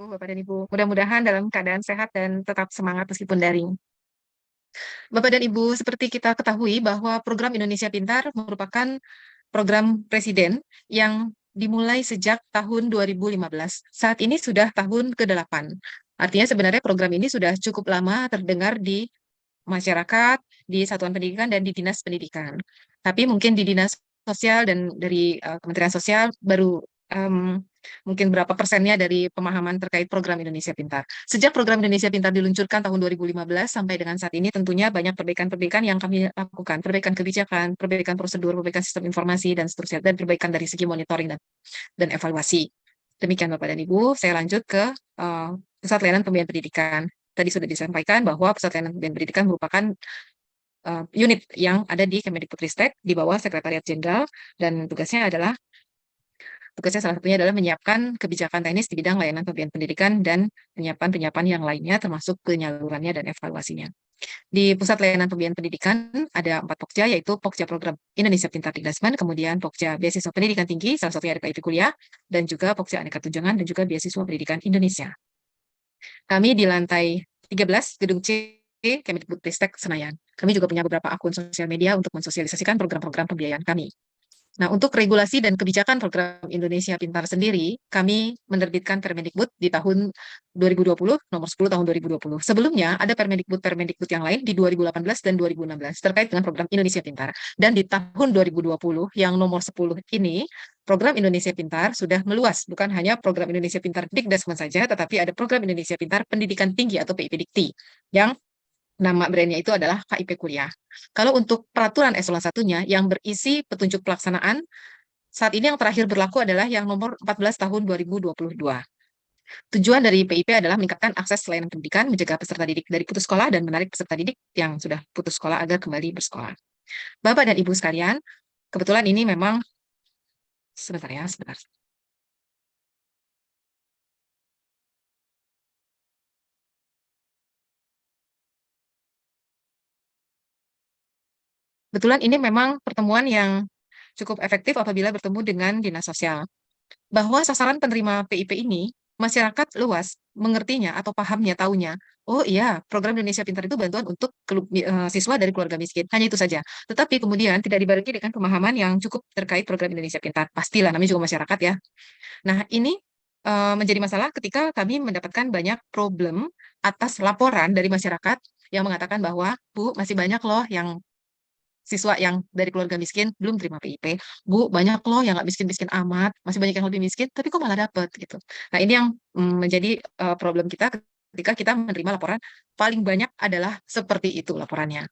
Bapak dan Ibu. Mudah-mudahan dalam keadaan sehat dan tetap semangat meskipun daring. Bapak dan Ibu, seperti kita ketahui bahwa program Indonesia Pintar merupakan program presiden yang dimulai sejak tahun 2015. Saat ini sudah tahun ke-8. Artinya sebenarnya program ini sudah cukup lama terdengar di masyarakat, di satuan pendidikan, dan di dinas pendidikan. Tapi mungkin di dinas sosial dan dari Kementerian Sosial baru mungkin berapa persennya dari pemahaman terkait program Indonesia Pintar. Sejak program Indonesia Pintar diluncurkan tahun 2015 sampai dengan saat ini tentunya banyak perbaikan-perbaikan yang kami lakukan, perbaikan kebijakan, perbaikan prosedur, perbaikan sistem informasi, dan seterusnya, dan perbaikan dari segi monitoring dan evaluasi. Demikian Bapak dan Ibu, saya lanjut ke Pusat Layanan Pembiayaan Pendidikan. Tadi sudah disampaikan bahwa Pusat Layanan Pembiayaan Pendidikan merupakan unit yang ada di Kemendikbudristek di bawah Sekretariat Jenderal, dan tugasnya salah satunya adalah menyiapkan kebijakan teknis di bidang layanan pembiayaan pendidikan dan penyiapan yang lainnya termasuk penyalurannya dan evaluasinya. Di Pusat Layanan Pembiayaan Pendidikan ada 4 Pokja, yaitu Pokja Program Indonesia Pintar Dikdasmen, kemudian Pokja Beasiswa Pendidikan Tinggi, salah satunya ada KIP Kuliah, dan juga Pokja Aneka Tunjangan, dan juga Beasiswa Pendidikan Indonesia. Kami di lantai 13, Gedung C, Kemendikbudristek Senayan. Kami juga punya beberapa akun sosial media untuk mensosialisasikan program-program pembiayaan kami. Nah, untuk regulasi dan kebijakan program Indonesia Pintar sendiri, kami menerbitkan Permendikbud di tahun 2020, nomor 10 tahun 2020. Sebelumnya, ada Permendikbud yang lain di 2018 dan 2016 terkait dengan program Indonesia Pintar. Dan di tahun 2020, yang nomor 10 ini, program Indonesia Pintar sudah meluas, bukan hanya program Indonesia Pintar Dikdasmen saja, tetapi ada program Indonesia Pintar Pendidikan Tinggi atau PIP Dikti, yang nama brandnya itu adalah KIP Kuliah. Kalau untuk peraturan eselon satunya yang berisi petunjuk pelaksanaan, saat ini yang terakhir berlaku adalah yang nomor 14 tahun 2022. Tujuan dari PIP adalah meningkatkan akses layanan pendidikan, mencegah peserta didik dari putus sekolah, dan menarik peserta didik yang sudah putus sekolah agar kembali bersekolah. Bapak dan Ibu sekalian, kebetulan ini memang, sebentar. Kebetulan ini memang pertemuan yang cukup efektif apabila bertemu dengan dinas sosial. Bahwa sasaran penerima PIP ini, masyarakat luas mengertinya atau pahamnya, taunya. Oh iya, program Indonesia Pintar itu bantuan untuk siswa dari keluarga miskin. Hanya itu saja. Tetapi kemudian tidak dibarengi dengan pemahaman yang cukup terkait program Indonesia Pintar. Pastilah, namanya juga masyarakat ya. Nah, ini menjadi masalah ketika kami mendapatkan banyak problem atas laporan dari masyarakat yang mengatakan bahwa, Bu, masih banyak loh yang siswa yang dari keluarga miskin belum terima PIP. Bu, banyak loh yang nggak miskin-miskin amat, masih banyak yang lebih miskin, tapi kok malah dapet gitu. Nah, ini yang menjadi problem kita ketika kita menerima laporan, paling banyak adalah seperti itu laporannya.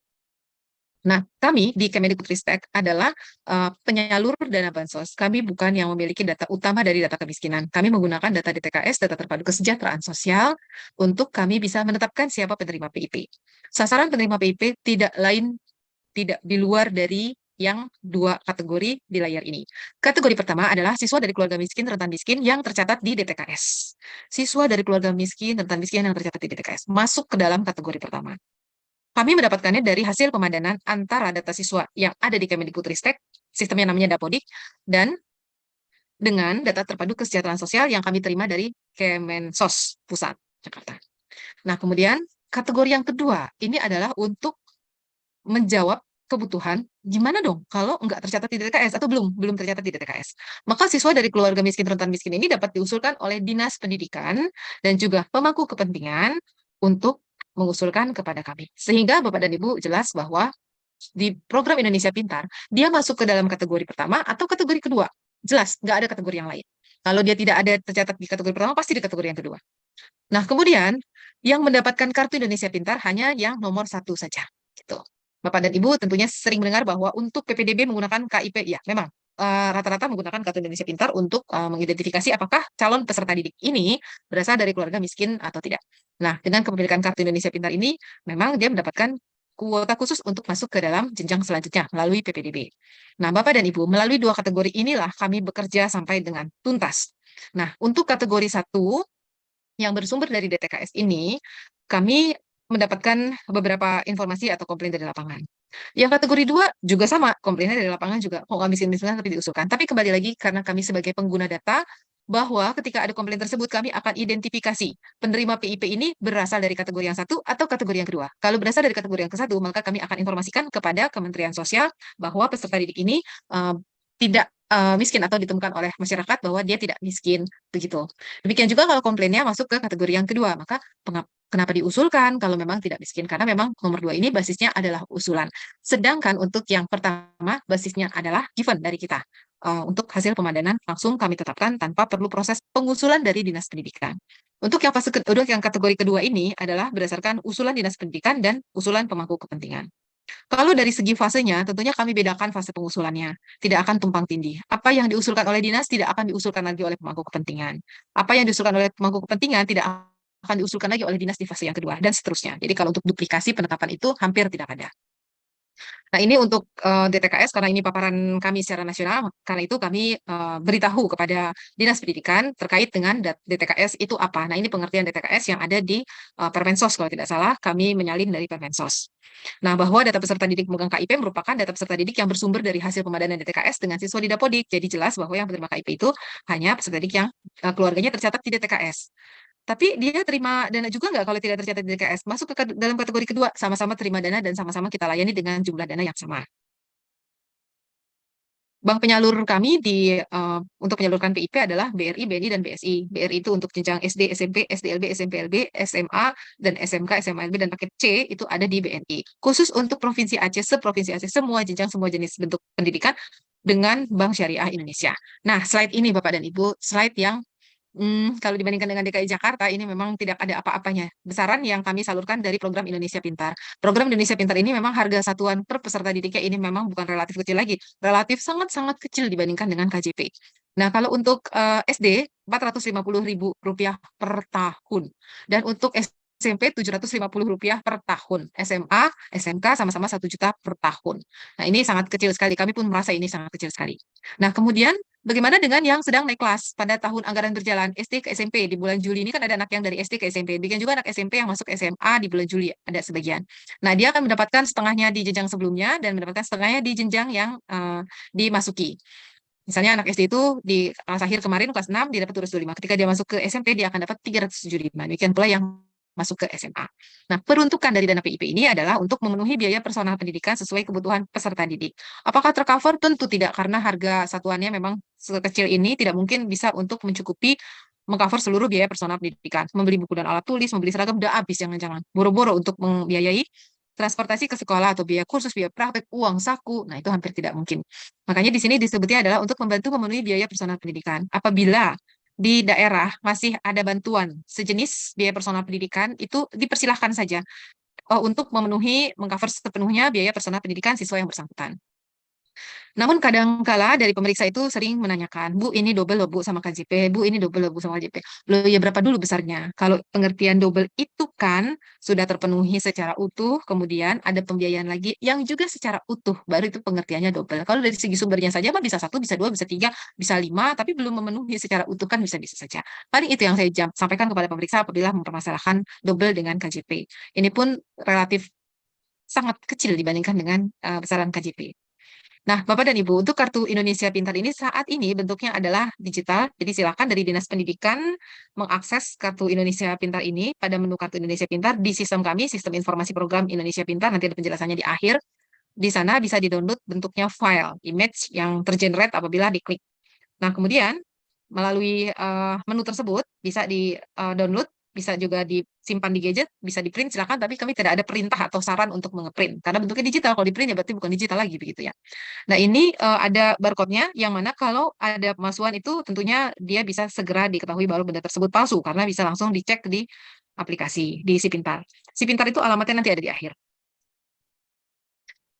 Nah, kami di Kemendikbudristek adalah penyalur dana bansos. Kami bukan yang memiliki data utama dari data kemiskinan. Kami menggunakan data DTKS, data terpadu kesejahteraan sosial, untuk kami bisa menetapkan siapa penerima PIP. Sasaran penerima PIP tidak di luar dari yang 2 kategori di layar ini. Kategori pertama adalah siswa dari keluarga miskin, rentan miskin yang tercatat di DTKS. Siswa dari keluarga miskin, rentan miskin yang tercatat di DTKS masuk ke dalam kategori pertama. Kami mendapatkannya dari hasil pemadanan antara data siswa yang ada di Kemendikbudristek, sistemnya namanya Dapodik, dan dengan data terpadu kesejahteraan sosial yang kami terima dari Kemensos Pusat, Jakarta. Nah, kemudian kategori yang kedua, ini adalah untuk menjawab kebutuhan, gimana dong kalau nggak tercatat di DTKS atau belum tercatat di DTKS. Maka siswa dari keluarga miskin, rentan miskin ini dapat diusulkan oleh Dinas Pendidikan dan juga pemangku kepentingan untuk mengusulkan kepada kami. Sehingga Bapak dan Ibu jelas bahwa di program Indonesia Pintar, dia masuk ke dalam kategori pertama atau kategori kedua. Jelas, nggak ada kategori yang lain. Kalau dia tidak ada tercatat di kategori pertama, pasti di kategori yang kedua. Nah, kemudian yang mendapatkan kartu Indonesia Pintar hanya yang nomor 1 saja. Gitu. Bapak dan Ibu tentunya sering mendengar bahwa untuk PPDB menggunakan KIP, ya memang rata-rata menggunakan kartu Indonesia Pintar untuk mengidentifikasi apakah calon peserta didik ini berasal dari keluarga miskin atau tidak. Nah, dengan kepemilikan kartu Indonesia Pintar ini, memang dia mendapatkan kuota khusus untuk masuk ke dalam jenjang selanjutnya melalui PPDB. Nah, Bapak dan Ibu, melalui 2 kategori inilah kami bekerja sampai dengan tuntas. Nah, untuk kategori 1 yang bersumber dari DTKS ini, kami mendapatkan beberapa informasi atau komplain dari lapangan. Yang kategori 2 juga sama, komplainnya dari lapangan juga, kok nggak miskin-miskin tapi diusulkan. Tapi kembali lagi, karena kami sebagai pengguna data, bahwa ketika ada komplain tersebut kami akan identifikasi penerima PIP ini berasal dari kategori yang satu atau kategori yang kedua. Kalau berasal dari kategori yang ke satu, maka kami akan informasikan kepada Kementerian Sosial bahwa peserta didik ini tidak miskin atau ditemukan oleh masyarakat bahwa dia tidak miskin begitu. Demikian juga kalau komplainnya masuk ke kategori yang kedua, maka kenapa diusulkan kalau memang tidak miskin? Karena memang nomor dua ini basisnya adalah usulan. Sedangkan untuk yang pertama basisnya adalah given dari kita. Untuk hasil pemadanan langsung kami tetapkan tanpa perlu proses pengusulan dari Dinas Pendidikan. Untuk yang kategori kedua ini adalah berdasarkan usulan Dinas Pendidikan dan usulan pemangku kepentingan. Kalau dari segi fasenya, tentunya kami bedakan fase pengusulannya. Tidak akan tumpang tindih. Apa yang diusulkan oleh dinas tidak akan diusulkan lagi oleh pemangku kepentingan. Apa yang diusulkan oleh pemangku kepentingan tidak akan diusulkan lagi oleh dinas di fase yang kedua, dan seterusnya. Jadi kalau untuk duplikasi penetapan itu hampir tidak ada. Nah, ini untuk DTKS karena ini paparan kami secara nasional, karena itu kami beritahu kepada Dinas Pendidikan terkait dengan DTKS itu apa. Nah, ini pengertian DTKS yang ada di Permensos kalau tidak salah, kami menyalin dari Permensos. Nah, bahwa data peserta didik pemegang KIP merupakan data peserta didik yang bersumber dari hasil pemadanan DTKS dengan siswa di Dapodik. Jadi jelas bahwa yang penerima KIP itu hanya peserta didik yang keluarganya tercatat di DTKS. Tapi dia terima dana juga nggak kalau tidak tercatat di DKS? Masuk ke dalam kategori kedua, sama-sama terima dana dan sama-sama kita layani dengan jumlah dana yang sama. Bank penyalur kami untuk menyalurkan PIP adalah BRI, BNI, dan BSI. BRI itu untuk jenjang SD, SMP, SDLB, SMPLB, SMA, dan SMK, SMALB, dan paket C itu ada di BNI. Khusus untuk Provinsi Aceh, seprovinsi Aceh, semua jenjang, semua jenis bentuk pendidikan dengan Bank Syariah Indonesia. Nah, slide ini Bapak dan Ibu, slide yang kalau dibandingkan dengan DKI Jakarta, ini memang tidak ada apa-apanya. Besaran yang kami salurkan dari program Indonesia Pintar. Program Indonesia Pintar ini memang harga satuan per peserta didiknya ini memang bukan relatif kecil lagi. Relatif sangat-sangat kecil dibandingkan dengan KJP. Nah, kalau untuk SD, Rp450.000 per tahun. Dan untuk SMP Rp750.000 per tahun. SMA, SMK sama-sama 1 juta per tahun. Nah, ini sangat kecil sekali. Kami pun merasa ini sangat kecil sekali. Nah, kemudian bagaimana dengan yang sedang naik kelas pada tahun anggaran berjalan SD ke SMP di bulan Juli ini kan ada anak yang dari SD ke SMP, bikin juga anak SMP yang masuk SMA di bulan Juli ada sebagian. Nah, dia akan mendapatkan setengahnya di jenjang sebelumnya dan mendapatkan setengahnya di jenjang yang dimasuki. Misalnya anak SD itu di kelas akhir kemarin kelas 6 dia dapat 225. Ketika dia masuk ke SMP dia akan dapat 375. Demikian pula yang masuk ke SMA. Nah, peruntukan dari dana PIP ini adalah untuk memenuhi biaya personal pendidikan sesuai kebutuhan peserta didik. Apakah tercover? Tentu tidak, karena harga satuannya memang sekecil ini tidak mungkin bisa untuk mencukupi mengcover seluruh biaya personal pendidikan. Membeli buku dan alat tulis, membeli seragam, udah habis, jangan-jangan. Boro-boro untuk membiayai transportasi ke sekolah atau biaya kursus, biaya praktek, uang saku, nah itu hampir tidak mungkin. Makanya di sini disebutnya adalah untuk membantu memenuhi biaya personal pendidikan. Apabila di daerah masih ada bantuan sejenis biaya personal pendidikan, itu dipersilahkan saja untuk memenuhi, mengcover sepenuhnya biaya personal pendidikan siswa yang bersangkutan. Namun kadangkala dari pemeriksa itu sering menanyakan, Bu, ini double loh Bu sama KJP, Bu, ini double loh Bu sama KJP. Loh ya berapa dulu besarnya? Kalau pengertian double itu kan sudah terpenuhi secara utuh, kemudian ada pembiayaan lagi yang juga secara utuh, baru itu pengertiannya double. Kalau dari segi sumbernya saja mah bisa 1, bisa 2, bisa 3, bisa 5, tapi belum memenuhi secara utuh kan bisa-bisa saja. Paling itu yang saya sampaikan kepada pemeriksa apabila mempermasalahkan double dengan KJP. Ini pun relatif sangat kecil dibandingkan dengan besaran KJP. Nah, Bapak dan Ibu, untuk Kartu Indonesia Pintar ini saat ini bentuknya adalah digital. Jadi silakan dari Dinas Pendidikan mengakses Kartu Indonesia Pintar ini pada menu Kartu Indonesia Pintar di sistem kami, Sistem Informasi Program Indonesia Pintar, nanti ada penjelasannya di akhir. Di sana bisa di-download bentuknya file, image yang tergenerate apabila diklik. Nah, kemudian melalui menu tersebut bisa di-download, bisa juga disimpan di gadget, bisa di-print silakan, tapi kami tidak ada perintah atau saran untuk menge-print karena bentuknya digital. Kalau di-print ya berarti bukan digital lagi begitu ya. Nah, ini ada barcode-nya yang mana kalau ada pemalsuan itu tentunya dia bisa segera diketahui bahwa benda tersebut palsu karena bisa langsung dicek di aplikasi di Si Pintar. Si Pintar itu alamatnya nanti ada di akhir.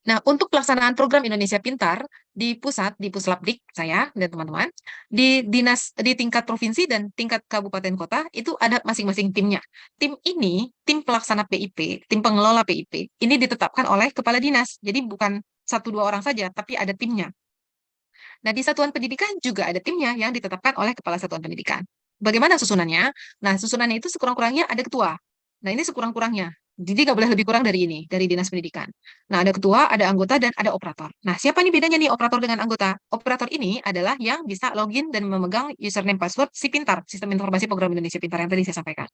Nah, untuk pelaksanaan program Indonesia Pintar di pusat, di Puslapdik saya dan teman-teman, di dinas di tingkat provinsi dan tingkat kabupaten kota itu ada masing-masing timnya. Tim ini, tim pelaksana PIP, tim pengelola PIP, ini ditetapkan oleh kepala dinas. Jadi bukan 1-2 orang saja, tapi ada timnya. Nah, di satuan pendidikan juga ada timnya yang ditetapkan oleh kepala satuan pendidikan. Bagaimana susunannya? Nah, susunannya itu sekurang-kurangnya ada ketua. Nah, ini sekurang-kurangnya. Jadi nggak boleh lebih kurang dari ini, dari dinas pendidikan. Nah, ada ketua, ada anggota, dan ada operator. Nah, siapa nih bedanya nih operator dengan anggota? Operator ini adalah yang bisa login dan memegang username password si Pintar, Sistem Informasi Program Indonesia Pintar yang tadi saya sampaikan.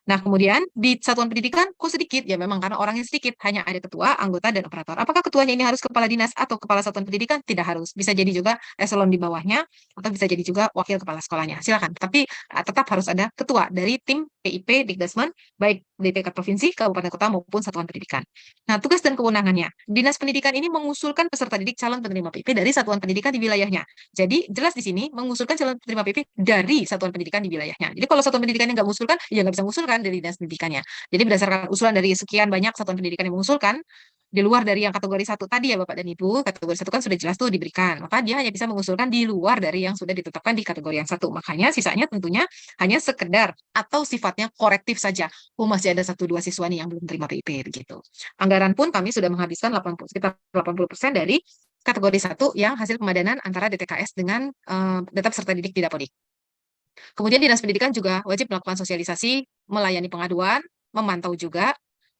Nah, kemudian di satuan pendidikan kok sedikit? Ya memang karena orangnya sedikit, hanya ada ketua, anggota, dan operator. Apakah ketuanya ini harus kepala dinas atau kepala satuan pendidikan? Tidak harus. Bisa jadi juga eselon di bawahnya, atau bisa jadi juga wakil kepala sekolahnya. Silakan. Tapi tetap harus ada ketua dari tim PIP Dikdasmen, baik di tingkat provinsi, kabupaten kota, maupun satuan pendidikan. Nah, tugas dan kewenangannya. Dinas pendidikan ini mengusulkan peserta didik calon penerima PIP dari satuan pendidikan di wilayahnya. Jadi, jelas di sini mengusulkan calon penerima PIP dari satuan pendidikan di wilayahnya. Jadi, kalau satuan pendidikan yang nggak mengusulkan, ya nggak bisa mengusulkan dari dinas pendidikannya. Jadi, berdasarkan usulan dari sekian banyak satuan pendidikan yang mengusulkan, di luar dari yang kategori 1 tadi ya Bapak dan Ibu, kategori 1 kan sudah jelas tuh diberikan, maka dia hanya bisa mengusulkan di luar dari yang sudah ditetapkan di kategori yang 1. Makanya sisanya tentunya hanya sekedar atau sifatnya korektif saja. Oh, masih ada 1-2 siswa nih yang belum terima PIP begitu. Anggaran pun kami sudah menghabiskan sekitar 80% dari kategori 1 yang hasil pemadanan antara DTKS dengan data peserta didik di Dapodik. Kemudian Dinas Pendidikan juga wajib melakukan sosialisasi, melayani pengaduan, memantau juga,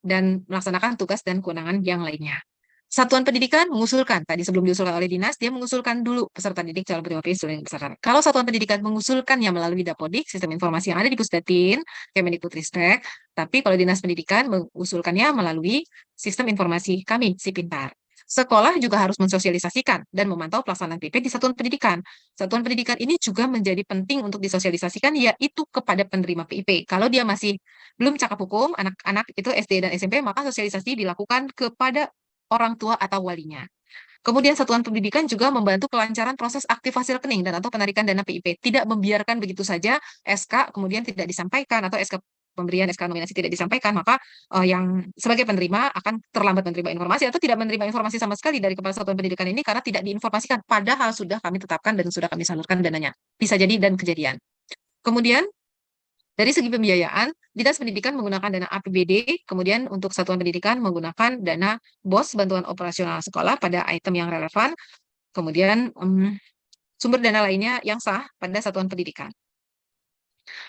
dan melaksanakan tugas dan kewenangan yang lainnya. Satuan pendidikan mengusulkan, tadi sebelum diusulkan oleh dinas, dia mengusulkan dulu peserta didik calon penerima PIP peserta. Kalau satuan pendidikan mengusulkannya melalui Dapodik, sistem informasi yang ada di Pusdatin, Kemendikbudristek, tapi kalau dinas pendidikan mengusulkannya melalui sistem informasi kami, si Pintar. Sekolah juga harus mensosialisasikan dan memantau pelaksanaan PIP di satuan pendidikan. Satuan pendidikan ini juga menjadi penting untuk disosialisasikan, yaitu kepada penerima PIP. Kalau dia masih belum cakap hukum, anak-anak itu SD dan SMP, maka sosialisasi dilakukan kepada orang tua atau walinya. Kemudian satuan pendidikan juga membantu kelancaran proses aktivasi rekening dan atau penarikan dana PIP. Tidak membiarkan begitu saja SK kemudian tidak disampaikan atau SK pemberian SK nominasi tidak disampaikan, maka yang sebagai penerima akan terlambat menerima informasi atau tidak menerima informasi sama sekali dari kepala satuan pendidikan ini karena tidak diinformasikan, padahal sudah kami tetapkan dan sudah kami salurkan dananya. Bisa jadi dan kejadian. Kemudian dari segi pembiayaan, Dinas Pendidikan menggunakan dana APBD, kemudian untuk satuan pendidikan menggunakan dana BOS, bantuan operasional sekolah pada item yang relevan, kemudian sumber dana lainnya yang sah pada satuan pendidikan.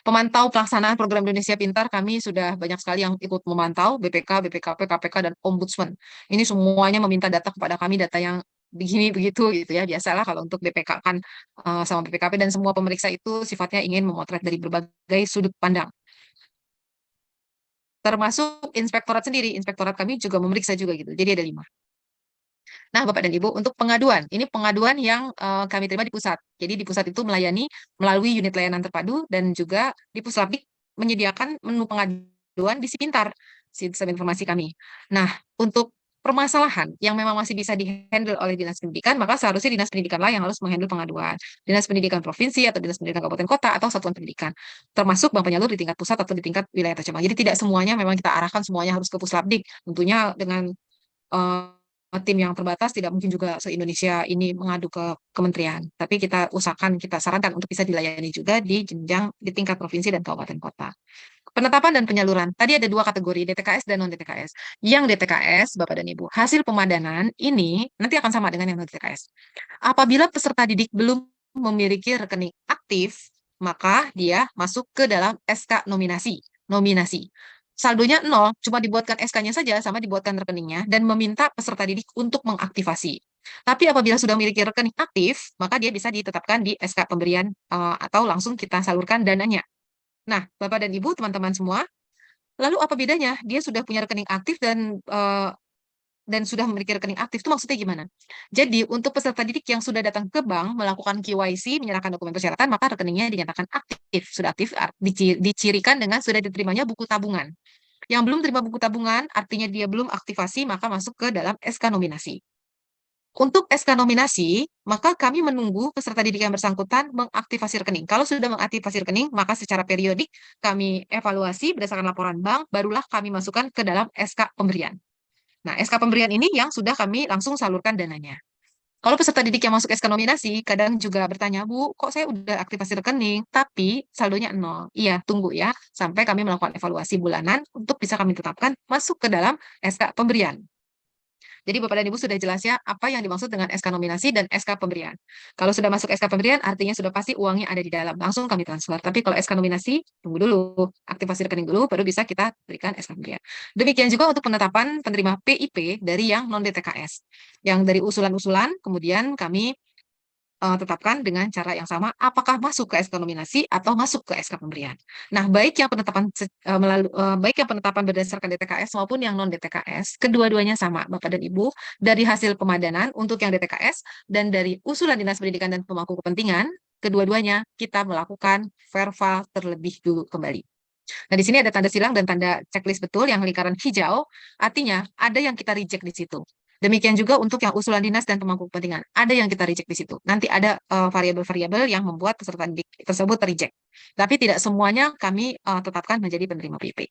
Pemantau pelaksanaan program Indonesia Pintar, kami sudah banyak sekali yang ikut memantau, BPK, BPKP, KPK, dan Ombudsman. Ini semuanya meminta data kepada kami, data yang begini begitu gitu ya. Biasalah kalau untuk BPK kan sama BPKP dan semua pemeriksa itu sifatnya ingin memotret dari berbagai sudut pandang. Termasuk inspektorat sendiri, inspektorat kami juga memeriksa juga gitu. Jadi ada 5. Nah, Bapak dan Ibu, untuk pengaduan, ini pengaduan yang kami terima di pusat. Jadi di pusat itu melayani melalui unit layanan terpadu dan juga di Puslapdik menyediakan menu pengaduan di Sipintar, sistem informasi kami. Nah, untuk permasalahan yang memang masih bisa dihandle oleh Dinas Pendidikan, maka seharusnya Dinas Pendidikan lah yang harus menghandle pengaduan. Dinas Pendidikan Provinsi atau Dinas Pendidikan Kabupaten Kota atau Satuan Pendidikan. Termasuk Bank Penyalur di tingkat pusat atau di tingkat wilayah tercemar. Jadi tidak semuanya memang kita arahkan semuanya harus ke Puslapdik. Tentunya dengan tim yang terbatas tidak mungkin juga se-Indonesia ini mengadu ke kementerian. Tapi kita usahakan, kita sarankan untuk bisa dilayani juga di jenjang di tingkat provinsi dan kabupaten kota. Penetapan dan penyaluran. Tadi ada 2 kategori, DTKS dan non-DTKS. Yang DTKS, Bapak dan Ibu, hasil pemadanan ini nanti akan sama dengan yang non-DTKS. Apabila peserta didik belum memiliki rekening aktif, maka dia masuk ke dalam SK nominasi. Nominasi. Saldonya 0, cuma dibuatkan SK-nya saja sama dibuatkan rekeningnya dan meminta peserta didik untuk mengaktifasi. Tapi apabila sudah memiliki rekening aktif, maka dia bisa ditetapkan di SK pemberian atau langsung kita salurkan dananya. Nah, Bapak dan Ibu, teman-teman semua, lalu apa bedanya? Dia sudah punya rekening aktif dan sudah memiliki rekening aktif, itu maksudnya gimana? Jadi, untuk peserta didik yang sudah datang ke bank, melakukan KYC, menyerahkan dokumen persyaratan, maka rekeningnya dinyatakan aktif. Sudah aktif, dicirikan dengan sudah diterimanya buku tabungan. Yang belum terima buku tabungan, artinya dia belum aktivasi, maka masuk ke dalam SK nominasi. Untuk SK nominasi, maka kami menunggu peserta didik yang bersangkutan mengaktifasi rekening. Kalau sudah mengaktifasi rekening, maka secara periodik kami evaluasi berdasarkan laporan bank, barulah kami masukkan ke dalam SK pemberian. Nah, SK pemberian ini yang sudah kami langsung salurkan dananya. Kalau peserta didik yang masuk SK nominasi, kadang juga bertanya, Bu, kok saya udah aktifasi rekening, tapi saldonya 0. Iya, tunggu ya, sampai kami melakukan evaluasi bulanan untuk bisa kami tetapkan masuk ke dalam SK pemberian. Jadi Bapak dan Ibu sudah jelas ya apa yang dimaksud dengan SK nominasi dan SK pemberian. Kalau sudah masuk SK pemberian, artinya sudah pasti uangnya ada di dalam, langsung kami transfer. Tapi kalau SK nominasi, tunggu dulu, aktivasi rekening dulu, baru bisa kita berikan SK pemberian. Demikian juga untuk penetapan penerima PIP dari yang non-DTKS. Yang dari usulan-usulan, kemudian kami tetapkan dengan cara yang sama, apakah masuk ke SK nominasi atau masuk ke SK pemberian. Nah, baik yang penetapan berdasarkan DTKS maupun yang non DTKS, kedua-duanya sama, Bapak dan Ibu, dari hasil pemadanan untuk yang DTKS dan dari usulan Dinas Pendidikan dan pemangku kepentingan, kedua-duanya kita melakukan verval terlebih dulu kembali. Nah, di sini ada tanda silang dan tanda checklist betul yang lingkaran hijau, artinya ada yang kita reject di situ. Demikian juga untuk yang usulan dinas dan pemangku kepentingan. Ada yang kita reject di situ. Nanti ada variabel-variabel yang membuat peserta didik tersebut terreject. Tapi tidak semuanya kami tetapkan menjadi penerima PIP.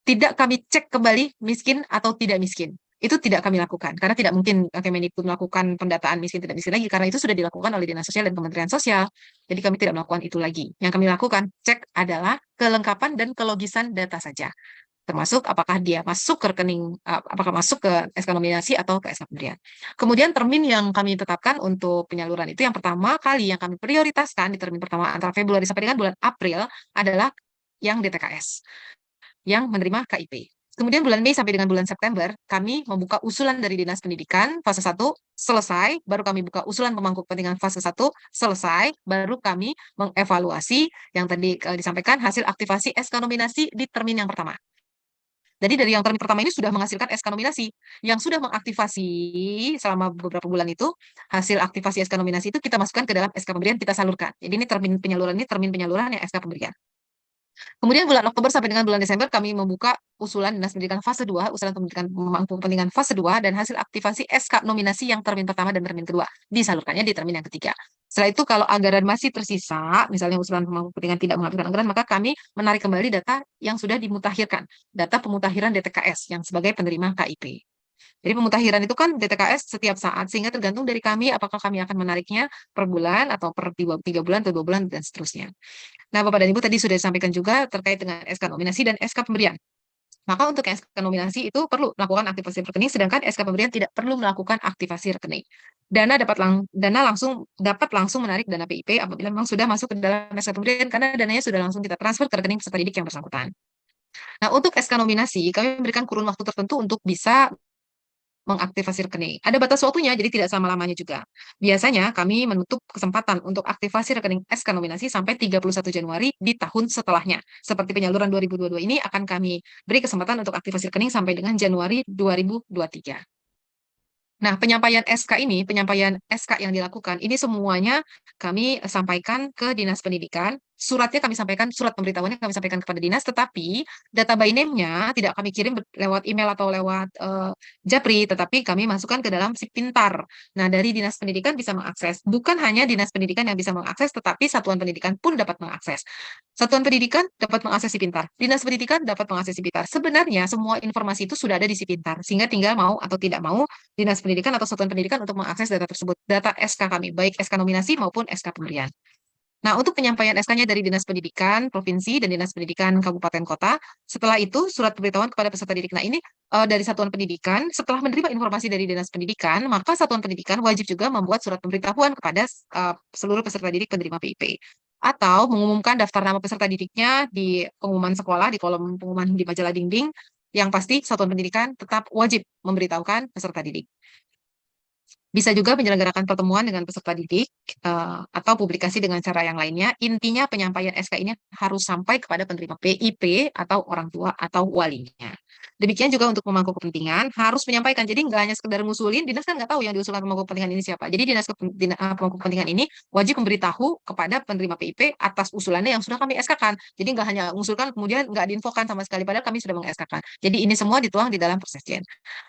Tidak kami cek kembali miskin atau tidak miskin. Itu tidak kami lakukan. Karena tidak mungkin Kemendikbud melakukan pendataan miskin tidak miskin lagi. Karena itu sudah dilakukan oleh Dinas Sosial dan Kementerian Sosial. Jadi kami tidak melakukan itu lagi. Yang kami lakukan cek adalah kelengkapan dan kelogisan data saja, termasuk apakah dia masuk ke rekening, apakah masuk ke SK nominasi atau ke SK pemberian. Kemudian termin yang kami tetapkan untuk penyaluran itu yang pertama kali yang kami prioritaskan di termin pertama antara Februari sampai dengan bulan April adalah yang DTKS, yang menerima KIP. Kemudian bulan Mei sampai dengan bulan September, kami membuka usulan dari Dinas Pendidikan fase 1 selesai, baru kami buka usulan pemangku kepentingan fase 1 selesai, baru kami mengevaluasi yang tadi disampaikan hasil aktivasi SK nominasi di termin yang pertama. Jadi dari yang termin pertama ini sudah menghasilkan SK nominasi. Yang sudah mengaktifasi selama beberapa bulan itu, hasil aktivasi SK nominasi itu kita masukkan ke dalam SK pemberian, kita salurkan. Jadi ini termin penyaluran yang SK pemberian. Kemudian bulan Oktober sampai dengan bulan Desember kami membuka usulan Dinas Pendidikan fase 2, usulan pendidikan pemangku kepentingan fase 2, dan hasil aktivasi SK nominasi yang termin pertama dan termin kedua. Disalurkannya di termin yang ketiga. Setelah itu kalau anggaran masih tersisa, misalnya usulan pemangku kepentingan tidak menghabiskan anggaran, maka kami menarik kembali data yang sudah dimutakhirkan, data pemutahiran DTKS yang sebagai penerima KIP. Jadi pemutahiran itu kan DTKS setiap saat, sehingga tergantung dari kami apakah kami akan menariknya per bulan atau per 3 bulan atau 2 bulan dan seterusnya. Nah, Bapak dan Ibu tadi sudah disampaikan juga terkait dengan SK nominasi dan SK pemberian. Maka untuk SK nominasi itu perlu melakukan aktivasi rekening, sedangkan SK pemberian tidak perlu melakukan aktivasi rekening. Dana langsung dapat langsung menarik dana PIP apabila memang sudah masuk ke dalam SK pemberian karena dananya sudah langsung kita transfer ke rekening peserta didik yang bersangkutan. Nah, untuk SK nominasi kami memberikan kurun waktu tertentu untuk bisa mengaktifasi rekening. Ada batas waktunya, jadi tidak selama-lamanya juga. Biasanya kami menutup kesempatan untuk aktivasi rekening SK nominasi sampai 31 Januari di tahun setelahnya. Seperti penyaluran 2022 ini akan kami beri kesempatan untuk aktivasi rekening sampai dengan Januari 2023. Nah, penyampaian SK yang dilakukan, ini semuanya kami sampaikan ke Dinas Pendidikan. Suratnya kami sampaikan, surat pemberitahuannya kami sampaikan kepada Dinas, tetapi data by name-nya tidak kami kirim lewat email atau lewat Japri, tetapi kami masukkan ke dalam si pintar. Nah, dari Dinas Pendidikan bisa mengakses. Bukan hanya Dinas Pendidikan yang bisa mengakses, tetapi Satuan Pendidikan pun dapat mengakses. Satuan Pendidikan dapat mengakses si pintar. Dinas Pendidikan dapat mengakses si pintar. Sebenarnya semua informasi itu sudah ada di si pintar, sehingga tinggal mau atau tidak mau Dinas Pendidikan atau Satuan Pendidikan untuk mengakses data tersebut, data SK kami, baik SK nominasi maupun SK pemberian. Nah, untuk penyampaian SK-nya dari Dinas Pendidikan Provinsi dan Dinas Pendidikan Kabupaten Kota, setelah itu surat pemberitahuan kepada peserta didik. Nah, ini dari Satuan Pendidikan, setelah menerima informasi dari Dinas Pendidikan, maka Satuan Pendidikan wajib juga membuat surat pemberitahuan kepada seluruh peserta didik penerima PIP. Atau mengumumkan daftar nama peserta didiknya di pengumuman sekolah, di kolom pengumuman di majalah dinding, yang pasti Satuan Pendidikan tetap wajib memberitahukan peserta didik. Bisa juga menyelenggarakan pertemuan dengan peserta didik atau publikasi dengan cara yang lainnya. Intinya penyampaian SK ini harus sampai kepada penerima PIP atau orang tua atau walinya. Demikian juga untuk pemangku kepentingan harus menyampaikan. Jadi nggak hanya sekedar ngusulin, dinas kan nggak tahu yang diusulkan pemangku kepentingan ini siapa. Jadi pemangku kepentingan ini wajib memberitahu kepada penerima PIP atas usulannya yang sudah kami SK-kan. Jadi nggak hanya mengusulkan kemudian nggak diinfokan sama sekali, padahal kami sudah meng-SK-kan. Jadi ini semua dituang di dalam Persesjen.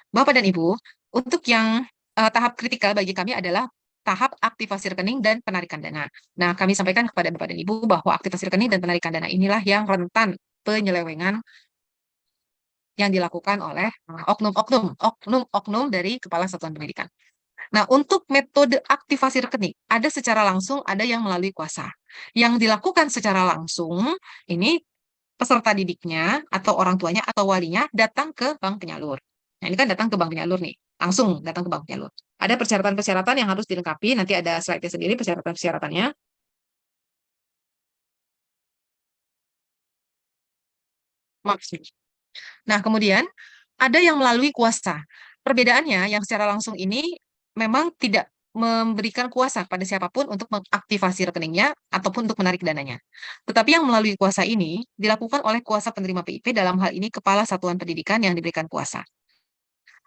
Bapak dan Ibu, untuk yang tahap kritikal bagi kami adalah tahap aktivasi rekening dan penarikan dana. Nah, kami sampaikan kepada Bapak dan Ibu bahwa aktivasi rekening dan penarikan dana inilah yang rentan penyelewengan yang dilakukan oleh oknum dari Kepala Satuan Pendidikan. Nah, untuk metode aktivasi rekening, ada secara langsung, ada yang melalui kuasa. Yang dilakukan secara langsung, ini peserta didiknya atau orang tuanya atau walinya datang ke bank penyalur. Nah, ini kan datang ke bank penyalur nih. langsung datang ke bank penyalur. Ada persyaratan-persyaratan yang harus dilengkapi, nanti ada slide-nya sendiri persyaratan-persyaratannya. Maksud. Nah, kemudian ada yang melalui kuasa. Perbedaannya yang secara langsung ini memang tidak memberikan kuasa pada siapapun untuk mengaktifasi rekeningnya ataupun untuk menarik dananya. Tetapi yang melalui kuasa ini dilakukan oleh kuasa penerima PIP, dalam hal ini kepala satuan pendidikan yang diberikan kuasa.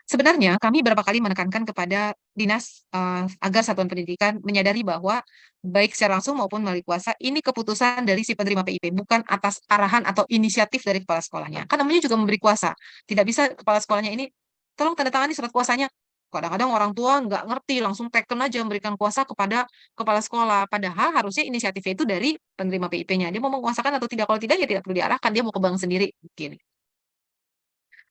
Sebenarnya kami beberapa kali menekankan kepada dinas agar satuan pendidikan menyadari bahwa baik secara langsung maupun melalui kuasa ini keputusan dari si penerima PIP, bukan atas arahan atau inisiatif dari kepala sekolahnya. Kan namanya juga memberi kuasa. Tidak bisa kepala sekolahnya ini tolong tanda tangani surat kuasanya. Kadang-kadang orang tua nggak ngerti, langsung teken aja memberikan kuasa kepada kepala sekolah. Padahal harusnya inisiatifnya itu dari penerima PIP-nya. Dia mau menguasakan atau tidak. Kalau tidak, ya tidak perlu diarahkan. Dia mau ke bank sendiri. Begini.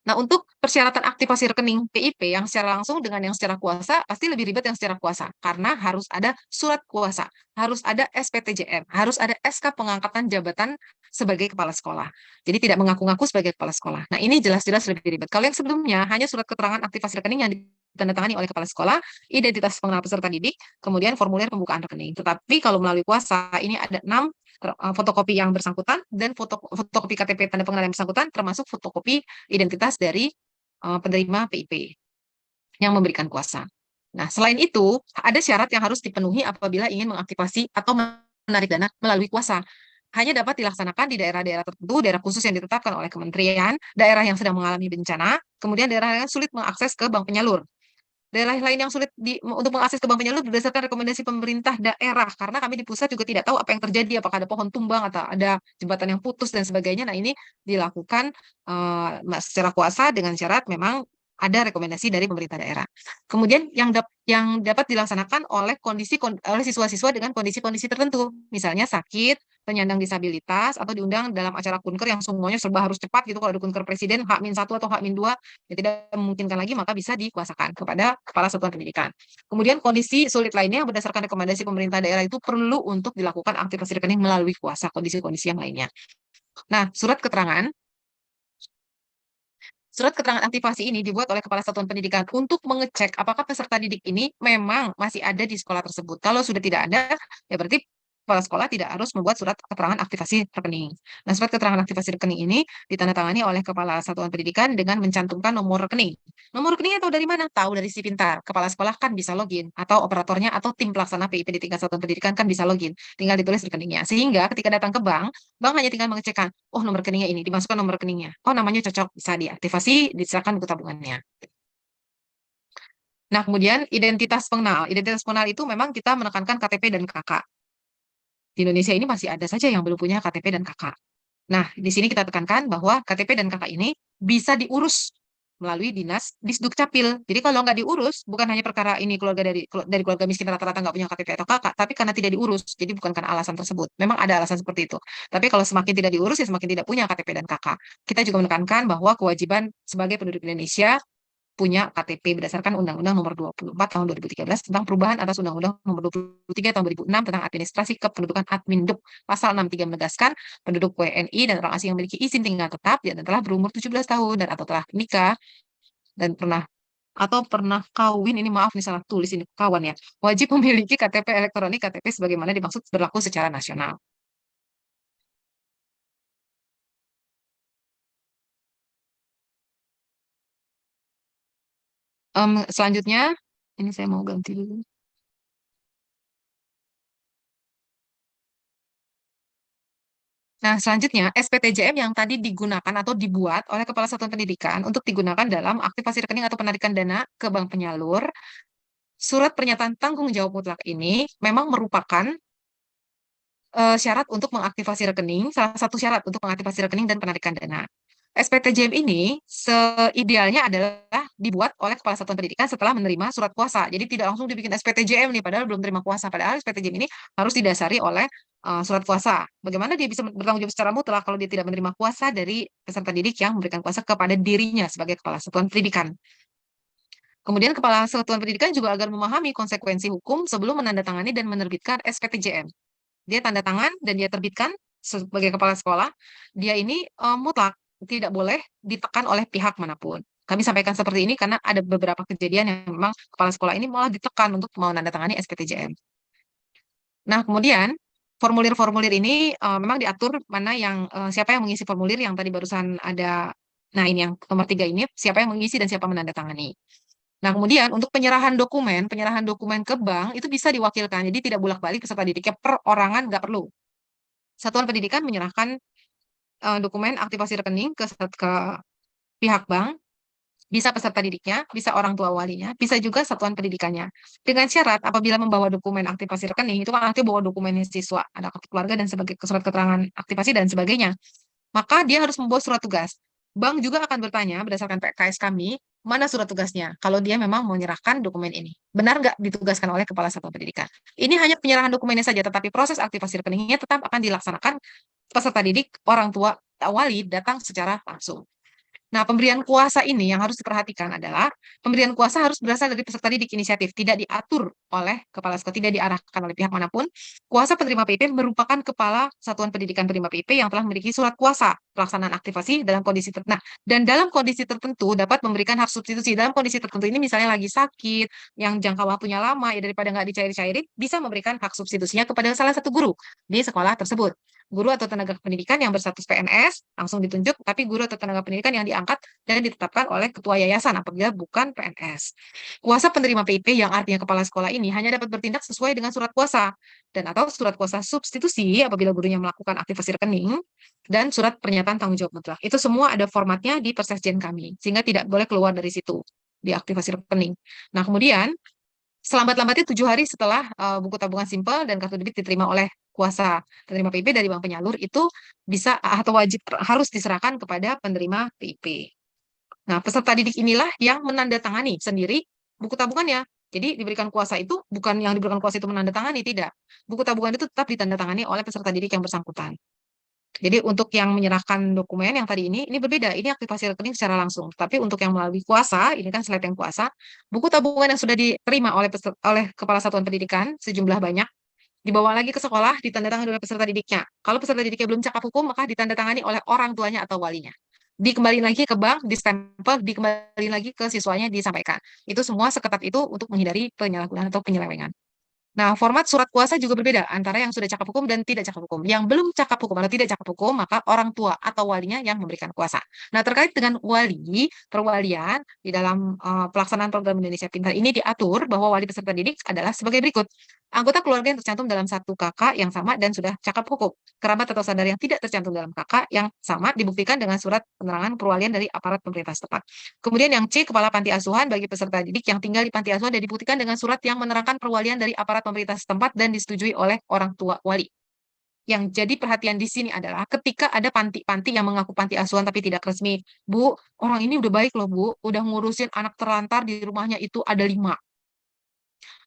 Nah, untuk persyaratan aktivasi rekening PIP yang secara langsung dengan yang secara kuasa, pasti lebih ribet yang secara kuasa. Karena harus ada surat kuasa, harus ada SPTJM, harus ada SK pengangkatan jabatan sebagai kepala sekolah. Jadi tidak mengaku-ngaku sebagai kepala sekolah. Nah, ini jelas-jelas lebih ribet. Kalau yang sebelumnya, hanya surat keterangan aktivasi rekening yang ditandatangani oleh kepala sekolah, identitas pengenal peserta didik, kemudian formulir pembukaan rekening. Tetapi kalau melalui kuasa, ini ada 6 fotokopi yang bersangkutan dan fotokopi KTP tanda pengenal yang bersangkutan, termasuk fotokopi identitas dari penerima PIP yang memberikan kuasa. Nah, selain itu, ada syarat yang harus dipenuhi apabila ingin mengaktifasi atau menarik dana melalui kuasa. Hanya dapat dilaksanakan di daerah-daerah tertentu, daerah khusus yang ditetapkan oleh kementerian, daerah yang sedang mengalami bencana, kemudian daerah yang sulit mengakses ke bank penyalur. Daerah lain yang sulit untuk mengakses ke bank penyalur berdasarkan rekomendasi pemerintah daerah, karena kami di pusat juga tidak tahu apa yang terjadi, apakah ada pohon tumbang atau ada jembatan yang putus dan sebagainya. Nah, ini dilakukan secara kuasa dengan syarat memang ada rekomendasi dari pemerintah daerah. Kemudian yang dapat dilaksanakan oleh oleh siswa-siswa dengan kondisi-kondisi tertentu, misalnya sakit, penyandang disabilitas, atau diundang dalam acara kunker yang semuanya serba harus cepat gitu. Kalau ada kunker presiden H-1 atau H-2 ya tidak memungkinkan lagi, maka bisa dikuasakan kepada kepala satuan pendidikan. Kemudian kondisi sulit lainnya berdasarkan rekomendasi pemerintah daerah itu perlu untuk dilakukan aktivasi rekening melalui kuasa, kondisi-kondisi yang lainnya. Nah, Surat keterangan aktivasi ini dibuat oleh Kepala Satuan Pendidikan untuk mengecek apakah peserta didik ini memang masih ada di sekolah tersebut. Kalau sudah tidak ada, ya berarti kepala sekolah tidak harus membuat surat keterangan aktivasi rekening. Nah, surat keterangan aktivasi rekening ini ditandatangani oleh Kepala Satuan Pendidikan dengan mencantumkan nomor rekening. Nomor rekeningnya tahu dari mana? Tahu dari si pintar. Kepala sekolah kan bisa login, atau operatornya atau tim pelaksana PIP di tingkat Satuan Pendidikan kan bisa login. Tinggal ditulis rekeningnya. Sehingga ketika datang ke bank hanya tinggal mengecekkan, oh nomor rekeningnya ini, dimasukkan nomor rekeningnya. Oh namanya cocok, bisa diaktifasi, diserahkan buku tabungannya. Nah, kemudian identitas pengenal. Identitas pengenal itu memang kita menekankan KTP dan KK. Di Indonesia ini masih ada saja yang belum punya KTP dan KK. Nah, di sini kita tekankan bahwa KTP dan KK ini bisa diurus melalui dinas Disduk Capil. Jadi kalau nggak diurus, bukan hanya perkara ini keluarga dari keluarga miskin rata-rata nggak punya KTP atau KK, tapi karena tidak diurus. Jadi bukan karena alasan tersebut. Memang ada alasan seperti itu. Tapi kalau semakin tidak diurus, ya semakin tidak punya KTP dan KK. Kita juga menekankan bahwa kewajiban sebagai penduduk Indonesia punya KTP berdasarkan Undang-Undang Nomor 24 Tahun 2013 tentang perubahan atas Undang-Undang Nomor 23 Tahun 2006 tentang administrasi kependudukan Adminduk. Pasal 63 menegaskan penduduk WNI dan orang asing yang memiliki izin tinggal tetap dan telah berumur 17 tahun dan atau telah menikah dan pernah kawin, ini maaf nih salah tulis ini kawan ya, wajib memiliki KTP elektronik KTP sebagaimana dimaksud berlaku secara nasional. Selanjutnya, ini saya mau ganti dulu. Nah, selanjutnya SPTJM yang tadi digunakan atau dibuat oleh Kepala Satuan Pendidikan untuk digunakan dalam aktivasi rekening atau penarikan dana ke bank penyalur, surat pernyataan tanggung jawab mutlak ini memang merupakan syarat untuk mengaktifasi rekening, salah satu syarat untuk mengaktifasi rekening dan penarikan dana. SPTJM ini seidealnya adalah dibuat oleh Kepala Satuan Pendidikan setelah menerima surat kuasa. Jadi tidak langsung dibikin SPTJM nih, padahal belum terima kuasa. Padahal SPTJM ini harus didasari oleh surat kuasa. Bagaimana dia bisa bertanggung jawab secara mutlak kalau dia tidak menerima kuasa dari peserta didik yang memberikan kuasa kepada dirinya sebagai Kepala Satuan Pendidikan. Kemudian Kepala Satuan Pendidikan juga agar memahami konsekuensi hukum sebelum menandatangani dan menerbitkan SPTJM. Dia tanda tangan dan dia terbitkan sebagai kepala sekolah, dia ini mutlak tidak boleh ditekan oleh pihak manapun. Kami sampaikan seperti ini karena ada beberapa kejadian yang memang kepala sekolah ini malah ditekan untuk menandatangani SPTJM. Nah, kemudian formulir-formulir ini memang diatur mana yang siapa yang mengisi formulir yang tadi barusan ada. Nah, ini yang nomor 3 ini, siapa yang mengisi dan siapa menandatangani. Nah, kemudian untuk penyerahan dokumen ke bank itu bisa diwakilkan. Jadi tidak bolak-balik peserta didiknya perorangan nggak perlu. Satuan pendidikan menyerahkan dokumen aktivasi rekening ke pihak bank, bisa peserta didiknya, bisa orang tua walinya, bisa juga satuan pendidikannya. Dengan syarat apabila membawa dokumen aktivasi rekening, itu kan artinya bawa dokumen siswa, ada kartu keluarga dan sebagai surat keterangan aktivasi dan sebagainya. Maka dia harus membawa surat tugas. Bank juga akan bertanya berdasarkan PKS kami, mana surat tugasnya kalau dia memang menyerahkan dokumen ini. Benar nggak ditugaskan oleh Kepala Satuan Pendidikan? Ini hanya penyerahan dokumennya saja, tetapi proses aktivasi rekeningnya tetap akan dilaksanakan peserta didik, orang tua, wali datang secara langsung. Nah, pemberian kuasa ini yang harus diperhatikan adalah pemberian kuasa harus berasal dari peserta didik inisiatif, tidak diatur oleh kepala sekolah, tidak diarahkan oleh pihak manapun. Kuasa penerima PIP merupakan kepala satuan pendidikan penerima PIP yang telah memiliki surat kuasa pelaksanaan aktivasi dalam kondisi tertentu. Nah, dan dalam kondisi tertentu dapat memberikan hak substitusi. Dalam kondisi tertentu ini misalnya lagi sakit, yang jangka waktunya lama, ya daripada nggak dicair-cairin, bisa memberikan hak substitusinya kepada salah satu guru di sekolah tersebut. Guru atau tenaga pendidikan yang berstatus PNS langsung ditunjuk, tapi guru atau tenaga pendidikan yang diangkat dan ditetapkan oleh ketua yayasan apabila bukan PNS. Kuasa penerima PIP yang artinya kepala sekolah ini hanya dapat bertindak sesuai dengan surat kuasa dan atau surat kuasa substitusi apabila gurunya melakukan aktivasi rekening dan surat pernyataan tanggung jawab mutlak. Itu semua ada formatnya di Persekjen kami, sehingga tidak boleh keluar dari situ di aktivasi rekening. Nah, kemudian selambat-lambatnya 7 hari setelah buku tabungan simpel dan kartu debit diterima oleh kuasa penerima PIP dari bank penyalur itu bisa atau wajib harus diserahkan kepada penerima PIP. Nah, peserta didik inilah yang menandatangani sendiri buku tabungannya. Jadi diberikan kuasa itu bukan yang diberikan kuasa itu menandatangani, tidak. Buku tabungan itu tetap ditandatangani oleh peserta didik yang bersangkutan. Jadi untuk yang menyerahkan dokumen yang tadi ini berbeda. Ini aktivasi rekening secara langsung. Tapi untuk yang melalui kuasa, ini kan slide yang kuasa, buku tabungan yang sudah diterima oleh Kepala Satuan Pendidikan sejumlah banyak, dibawa lagi ke sekolah, ditandatangani oleh peserta didiknya. Kalau peserta didiknya belum cakap hukum, maka ditandatangani oleh orang tuanya atau walinya. Dikembaliin lagi ke bank, distempel, dikembaliin lagi ke siswanya, disampaikan. Itu semua seketat itu untuk menghindari penyalahgunaan atau penyelewengan. Nah, format surat kuasa juga berbeda antara yang sudah cakap hukum dan tidak cakap hukum. Yang belum cakap hukum atau tidak cakap hukum, maka orang tua atau walinya yang memberikan kuasa. Nah, terkait dengan wali, perwalian di dalam pelaksanaan program Indonesia Pintar ini diatur bahwa wali peserta didik adalah sebagai berikut. Anggota keluarga yang tercantum dalam satu kakak yang sama dan sudah cakap hukum. Kerabat atau saudara yang tidak tercantum dalam kakak yang sama dibuktikan dengan surat penerangan perwalian dari aparat pemerintah setempat. Kemudian yang C, kepala panti asuhan bagi peserta didik yang tinggal di panti asuhan dan dibuktikan dengan surat yang menerangkan perwalian dari aparat pemerintah setempat dan disetujui oleh orang tua wali. Yang jadi perhatian di sini adalah ketika ada panti-panti yang mengaku panti asuhan tapi tidak resmi. Bu, orang ini udah baik loh Bu, udah ngurusin anak terlantar di rumahnya itu ada 5.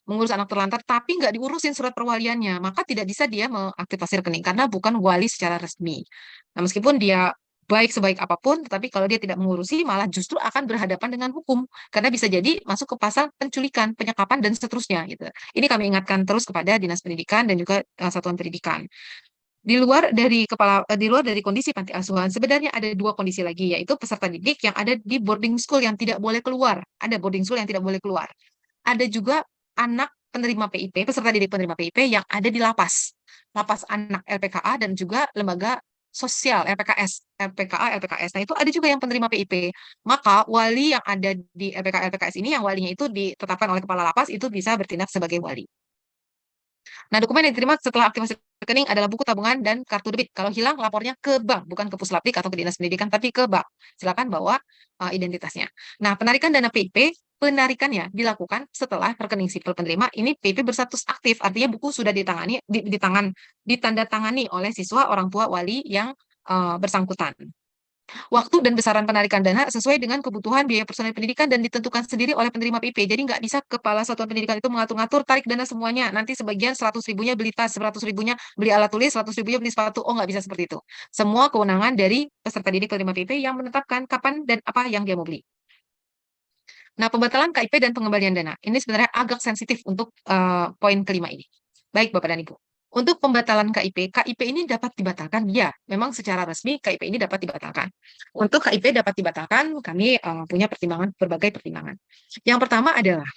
Mengurus anak terlantar tapi nggak diurusin surat perwaliannya, maka tidak bisa dia mengaktifasi rekening karena bukan wali secara resmi. Nah, meskipun dia baik sebaik apapun, tetapi kalau dia tidak mengurusi malah justru akan berhadapan dengan hukum karena bisa jadi masuk ke pasal penculikan, penyekapan dan seterusnya gitu. Ini kami ingatkan terus kepada Dinas Pendidikan dan juga Satuan Pendidikan. Di luar dari kondisi panti asuhan, sebenarnya ada 2 kondisi lagi, yaitu peserta didik yang ada di boarding school yang tidak boleh keluar. Ada boarding school yang tidak boleh keluar. Ada juga anak penerima PIP, peserta didik penerima PIP yang ada di lapas. Lapas anak LPKA dan juga lembaga sosial LPKS, LPKA, LPKS. Nah, itu ada juga yang penerima PIP. Maka wali yang ada di LPKA, LPKS ini yang walinya itu ditetapkan oleh kepala lapas itu bisa bertindak sebagai wali. Nah, dokumen yang diterima setelah aktivasi rekening adalah buku tabungan dan kartu debit. Kalau hilang, lapornya ke bank, bukan ke Puslapdik atau ke Dinas Pendidikan, tapi ke bank. Silakan bawa identitasnya. Nah, penarikan dana PIP, penarikannya dilakukan setelah rekening sipil penerima. Ini PIP berstatus aktif, artinya buku sudah ditandatangani oleh siswa, orang tua, wali yang bersangkutan. Waktu dan besaran penarikan dana sesuai dengan kebutuhan biaya personel pendidikan dan ditentukan sendiri oleh penerima PIP. Jadi nggak bisa kepala satuan pendidikan itu mengatur-ngatur tarik dana semuanya. Nanti sebagian 100 ribunya beli tas, 100 ribunya beli alat tulis, 100 ribunya beli sepatu. Oh, nggak bisa seperti itu. Semua kewenangan dari peserta didik penerima PIP yang menetapkan kapan dan apa yang dia mau beli. Nah, pembatalan KIP dan pengembalian dana. Ini sebenarnya agak sensitif untuk poin kelima ini. Baik, Bapak dan Ibu. Untuk pembatalan KIP ini dapat dibatalkan, ya, memang secara resmi KIP ini dapat dibatalkan. Untuk KIP dapat dibatalkan, kami punya pertimbangan, berbagai pertimbangan. Yang pertama adalah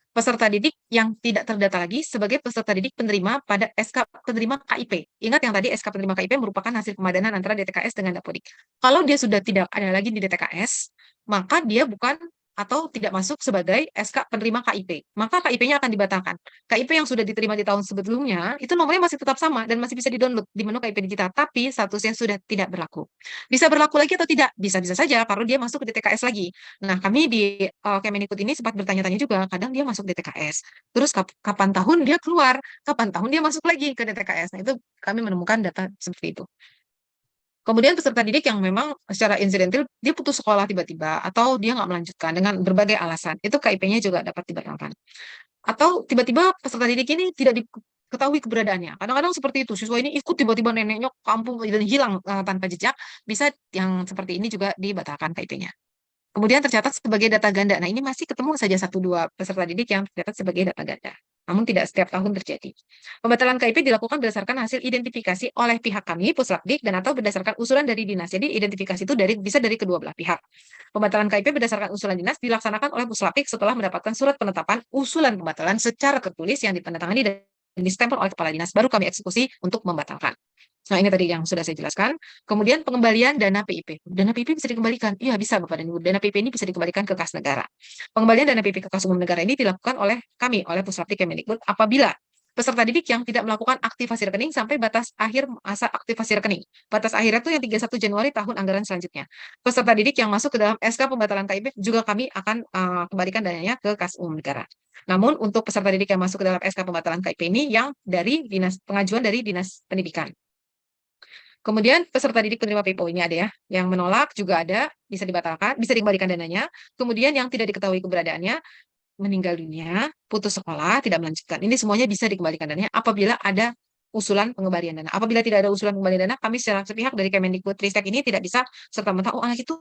peserta didik yang tidak terdata lagi sebagai peserta didik penerima pada SK penerima KIP. Ingat yang tadi SK penerima KIP merupakan hasil pemadanan antara DTKS dengan Dapodik. Kalau dia sudah tidak ada lagi di DTKS, maka dia bukan atau tidak masuk sebagai SK penerima KIP. Maka KIP-nya akan dibatalkan. KIP yang sudah diterima di tahun sebelumnya, itu nomornya masih tetap sama dan masih bisa di-download di menu KIP digital, tapi statusnya sudah tidak berlaku. Bisa berlaku lagi atau tidak? Bisa-bisa saja, kalau dia masuk ke DTKS lagi. Nah, kami di Kemendikbud ini sempat bertanya-tanya juga, kadang dia masuk DTKS, terus kapan tahun dia keluar, kapan tahun dia masuk lagi ke DTKS. Nah, itu kami menemukan data seperti itu. Kemudian peserta didik yang memang secara insidental dia putus sekolah tiba-tiba atau dia nggak melanjutkan dengan berbagai alasan, itu KIP-nya juga dapat dibatalkan. Atau tiba-tiba peserta didik ini tidak diketahui keberadaannya. Kadang-kadang seperti itu, siswa ini ikut tiba-tiba neneknya ke kampung dan hilang tanpa jejak, bisa yang seperti ini juga dibatalkan KIP-nya. Kemudian tercatat sebagai data ganda. Nah, ini masih ketemu saja satu dua peserta didik yang tercatat sebagai data ganda. Namun tidak setiap tahun terjadi. Pembatalan KIP dilakukan berdasarkan hasil identifikasi oleh pihak kami, Puslatdik, dan atau berdasarkan usulan dari dinas. Jadi identifikasi itu bisa dari kedua belah pihak. Pembatalan KIP berdasarkan usulan dinas dilaksanakan oleh Puslatdik setelah mendapatkan surat penetapan usulan pembatalan secara tertulis yang ditandatangani dan distempel oleh kepala dinas. Baru kami eksekusi untuk membatalkan. Nah, ini tadi yang sudah saya jelaskan. Kemudian pengembalian dana PIP. Dana PIP bisa dikembalikan. Iya, bisa Bapak dan Ibu. Dana PIP ini bisa dikembalikan ke kas negara. Pengembalian dana PIP ke kas umum negara ini dilakukan oleh kami, oleh Puslatdik Kemendikbud, apabila peserta didik yang tidak melakukan aktivasi rekening sampai batas akhir masa aktivasi rekening. Batas akhirnya itu yang 31 Januari tahun anggaran selanjutnya. Peserta didik yang masuk ke dalam SK pembatalan KIP juga kami akan kembalikan dananya ke kas umum negara. Namun untuk peserta didik yang masuk ke dalam SK pembatalan KIP ini yang dari pengajuan dari Dinas Pendidikan. Kemudian peserta didik penerima PPO ini ada ya, yang menolak juga ada, bisa dibatalkan, bisa dikembalikan dananya. Kemudian yang tidak diketahui keberadaannya, meninggal dunia, putus sekolah, tidak melanjutkan. Ini semuanya bisa dikembalikan dananya apabila ada usulan pengembalian dana. Apabila tidak ada usulan pengembalian dana, kami secara sepihak dari Kemendikbud Ristek ini tidak bisa serta-merta, oh anak itu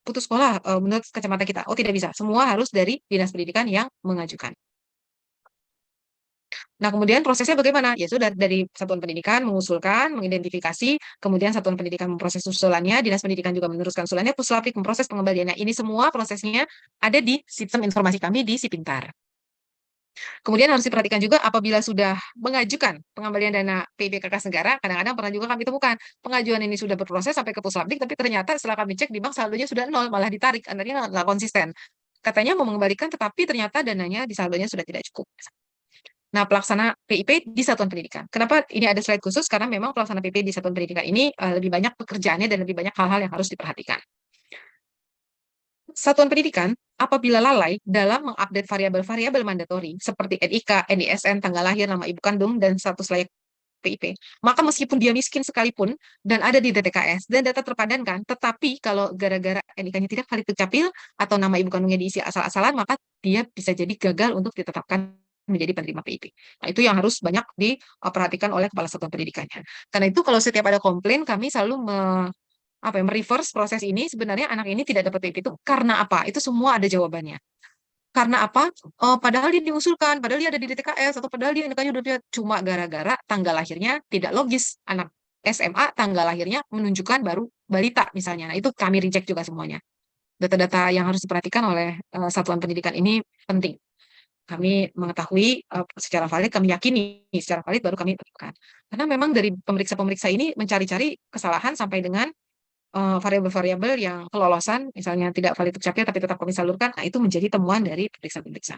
putus sekolah menurut kacamata kita. Oh tidak bisa, semua harus dari Dinas Pendidikan yang mengajukan. Nah, kemudian prosesnya bagaimana? Ya sudah dari satuan pendidikan mengusulkan, mengidentifikasi, kemudian satuan pendidikan memproses usulannya, Dinas Pendidikan juga meneruskan usulannya, Puslapdik memproses pengembaliannya. Ini semua prosesnya ada di sistem informasi kami di Sipintar. Kemudian harus diperhatikan juga apabila sudah mengajukan pengembalian dana PIP ke kas negara, kadang-kadang pernah juga kami temukan pengajuan ini sudah berproses sampai ke Puslapdik, tapi ternyata setelah kami cek di bank saldonya sudah nol, malah ditarik, artinya nggak konsisten. Katanya mau mengembalikan, tetapi ternyata dananya di saldonya sudah tidak cukup. Nah, pelaksana PIP di satuan pendidikan. Kenapa ini ada slide khusus? Karena memang pelaksana PIP di satuan pendidikan ini lebih banyak pekerjaannya dan lebih banyak hal-hal yang harus diperhatikan. Satuan pendidikan apabila lalai dalam mengupdate variabel-variabel mandatori seperti NIK, NISN, tanggal lahir, nama ibu kandung, dan status layak PIP. Maka meskipun dia miskin sekalipun dan ada di DTKS dan data terpadankan, tetapi kalau gara-gara NIK-nya tidak valid dukcapil atau nama ibu kandungnya diisi asal-asalan, maka dia bisa jadi gagal untuk ditetapkan menjadi penerima PIP. Nah, itu yang harus banyak diperhatikan oleh kepala satuan pendidikannya. Karena itu kalau setiap ada komplain, kami selalu mereverse proses ini. Sebenarnya anak ini tidak dapat PIP itu karena apa? Itu semua ada jawabannya. Karena apa? Padahal dia diusulkan, padahal dia ada di DTKS, atau padahal dia nikahnya udah cuma gara-gara tanggal lahirnya tidak logis. Anak SMA tanggal lahirnya menunjukkan baru balita misalnya. Nah, itu kami reject juga semuanya. Data-data yang harus diperhatikan oleh satuan pendidikan ini penting. Kami mengetahui secara valid, kami yakini secara valid baru kami terapkan. Karena memang dari pemeriksa-pemeriksa ini mencari-cari kesalahan sampai dengan variabel-variabel yang kelolosan, misalnya tidak valid dukcapil tapi tetap kami salurkan, nah itu menjadi temuan dari pemeriksa-pemeriksa.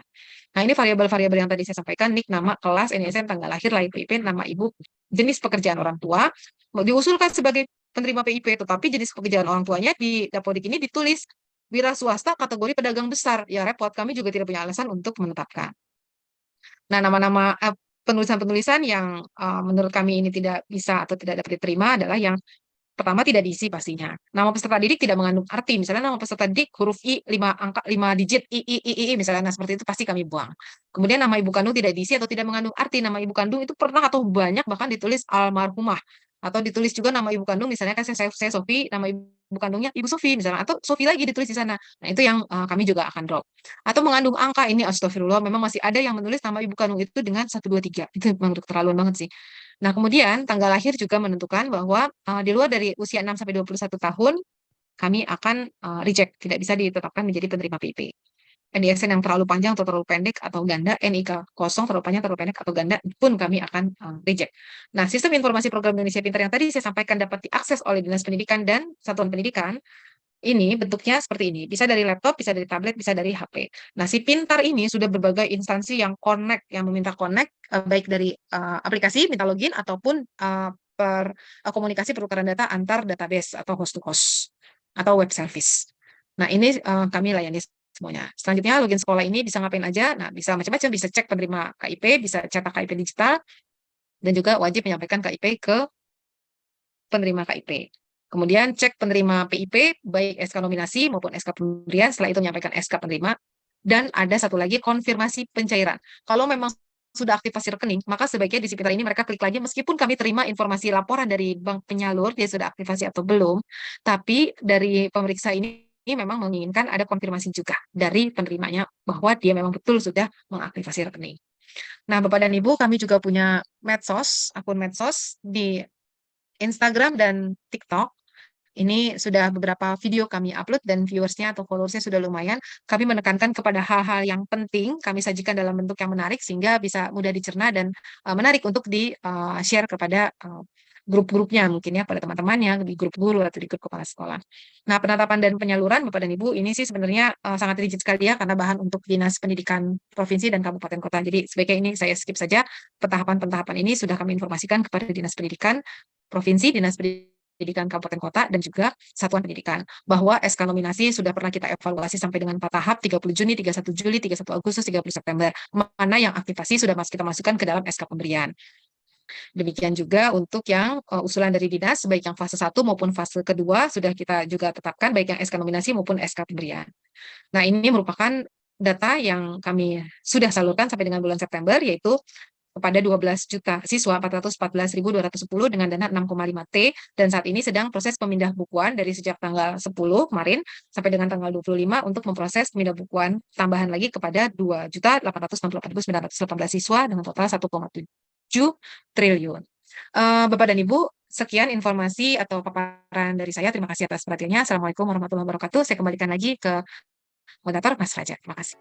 Nah, ini variabel-variabel yang tadi saya sampaikan, NIK, nama, kelas, NISN, tanggal lahir, lahir PIP, nama ibu, jenis pekerjaan orang tua, diusulkan sebagai penerima PIP, tetapi jenis pekerjaan orang tuanya di Dapodik ini ditulis wira swasta kategori pedagang besar. Ya repot, kami juga tidak punya alasan untuk menetapkan. Nah, nama-nama penulisan-penulisan yang menurut kami ini tidak bisa atau tidak dapat diterima adalah yang pertama tidak diisi pastinya. Nama peserta didik tidak mengandung arti. Misalnya nama peserta didik huruf I 5 angka 5 digit I misalnya, nah seperti itu pasti kami buang. Kemudian nama ibu kandung tidak diisi atau tidak mengandung arti. Nama ibu kandung itu pernah atau banyak bahkan ditulis almarhumah. Atau ditulis juga nama ibu kandung, misalnya kan saya Sofi, nama ibu kandungnya Ibu Sofi misalnya, atau Sofi lagi ditulis di sana. Nah, itu yang kami juga akan drop. Atau mengandung angka, ini astagfirullah, memang masih ada yang menulis nama ibu kandung itu dengan 123. Itu memang keterlaluan banget sih. Nah, kemudian tanggal lahir juga menentukan bahwa di luar dari usia 6 sampai 21 tahun, kami akan reject, tidak bisa ditetapkan menjadi penerima PIP. NISN yang terlalu panjang atau terlalu pendek atau ganda, NIK kosong terlalu panjang, terlalu pendek atau ganda pun kami akan reject. Nah, sistem informasi program Indonesia Pintar yang tadi saya sampaikan dapat diakses oleh Dinas Pendidikan dan Satuan Pendidikan, ini bentuknya seperti ini. Bisa dari laptop, bisa dari tablet, bisa dari HP. Nah, si Pintar ini sudah berbagai instansi yang connect, yang meminta connect, baik dari aplikasi, minta login, ataupun komunikasi pertukaran data antar database atau host to host atau web service. Nah, ini kami layani semuanya. Selanjutnya, login sekolah ini bisa ngapain aja? Nah, bisa macam-macam, bisa cek penerima KIP, bisa cetak KIP digital, dan juga wajib menyampaikan KIP ke penerima KIP. Kemudian cek penerima PIP, baik SK nominasi maupun SK pemberian, setelah itu menyampaikan SK penerima. Dan ada satu lagi, konfirmasi pencairan. Kalau memang sudah aktivasi rekening, maka sebaiknya di si Pintar ini mereka klik lagi, meskipun kami terima informasi laporan dari bank penyalur, dia sudah aktivasi atau belum, tapi dari pemeriksa ini memang menginginkan ada konfirmasi juga dari penerimanya bahwa dia memang betul sudah mengaktifasi rekening. Nah, Bapak dan Ibu, kami juga punya medsos, akun medsos di Instagram dan TikTok. Ini sudah beberapa video kami upload dan viewersnya atau followersnya sudah lumayan. Kami menekankan kepada hal-hal yang penting, kami sajikan dalam bentuk yang menarik sehingga bisa mudah dicerna dan menarik untuk di-share kepada grup-grupnya mungkin ya, pada teman-temannya, di grup guru atau di grup kepala sekolah. Nah, penetapan dan penyaluran Bapak dan Ibu ini sih sebenarnya sangat rigid sekali ya, karena bahan untuk Dinas Pendidikan Provinsi dan Kabupaten Kota. Jadi sebaiknya ini saya skip saja. Pentahapan-pentahapan ini sudah kami informasikan kepada Dinas Pendidikan Provinsi, Dinas Pendidikan Kabupaten Kota, dan juga Satuan Pendidikan. Bahwa SK nominasi sudah pernah kita evaluasi sampai dengan 4 tahap, 30 Juni, 31 Juli, 31 Agustus, 30 September. Mana yang aktivasi sudah kita masukkan ke dalam SK pemberian. Demikian juga untuk yang usulan dari dinas, baik yang fase 1 maupun fase kedua, sudah kita juga tetapkan, baik yang SK nominasi maupun SK pemberian. Nah, ini merupakan data yang kami sudah salurkan sampai dengan bulan September, yaitu kepada 12 juta siswa 414.210 dengan dana 6,5 T, dan saat ini sedang proses pemindah bukuan dari sejak tanggal 10 kemarin sampai dengan tanggal 25 untuk memproses pemindah bukuan tambahan lagi kepada 2.864.918 siswa dengan total 1,7 triliun. Bapak dan Ibu, sekian informasi atau paparan dari saya. Terima kasih atas perhatiannya. Assalamualaikum warahmatullahi wabarakatuh. Saya kembalikan lagi ke moderator Mas Fajar. Terima kasih.